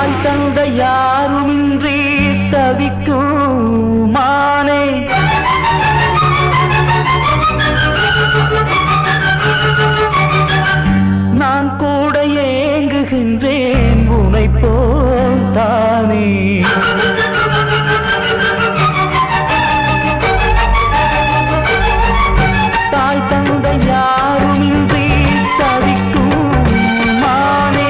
தாய் தந்த யாருமின்றி தவிக்கும் மானே நான் கூட ஏங்குகின்றேன் உனை போல் தானே தாய் தந்த யாருமின்றி தவிக்கும் மானே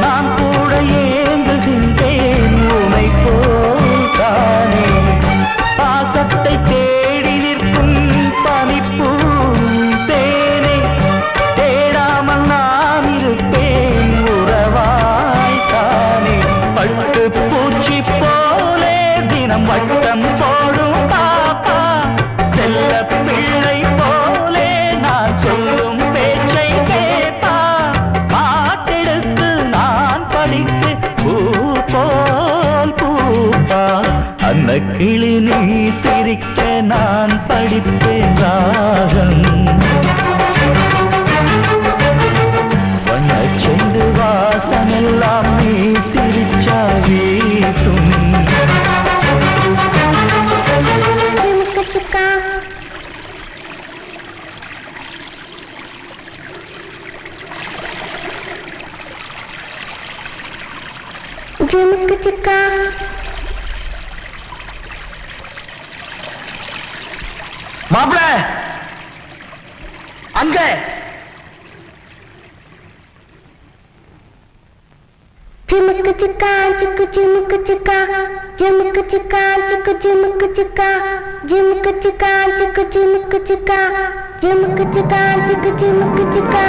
நான் கூட ஏங்குகின்றேன் உனை போல் தானே பாசத்தை தேடி நிற்கும் பனிப்பூ தேனே தேடாமல் நான் இருப்பேன் உறவாய் தானே பட்டு பூச்சி போலே தினம் வட்டம் போடும் பாப்பா செல்ல பிள்ளை போலே நான் சொல்லும் பேச்சை கேட்பா பாட்டெடுத்து நான் படித்து பூ போல் பூப்பா அந்த கிளி நீ சிரிக்க நான் படிப்பேன் ராகம் வண்ணச் செண்டு வாசமெல்லாம் நீ சிரிச்சா வீசும் ஜிமுக்கு சிக்கா மாப்பிள அங்க ஜிமுக்கு சிக்கா சிக்கு ஜிமுக்கு சிக்கா ஜிமுக்கு சிக்கா சிக்கு ஜிமுக்கு சிக்கா ஜிமுக்கு சிக்கா சிக்கு ஜிமுக்கு சிக்கா ஜிமுக்கு சிக்கா சிக்கு ஜிமுக்கு சிக்கா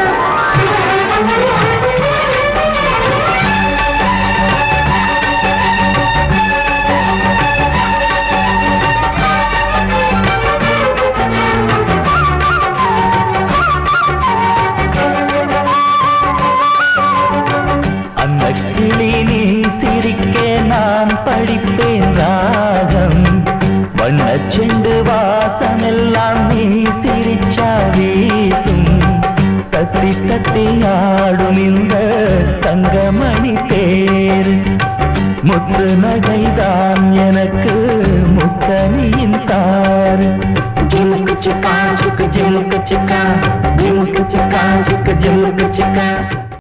அந்த கிளி நீ சிரிக்க நான் படிப்பேன் ராகம் வண்ணச் செண்டு வாசமெல்லாம் நீ சிரிச்சா வீசும் தத்தி தத்தி ஆடும் இந்த தங்கமணி தேர் முத்து நகைதான் எனக்கு முத்தனியின் சார் ஜிமுக்கு சிக்கா சிக்கு ஜிமுக்கு சிக்கா ஜிமுக்கு சிக்கா சிக்கு ஜிமுக்கு சிக்கா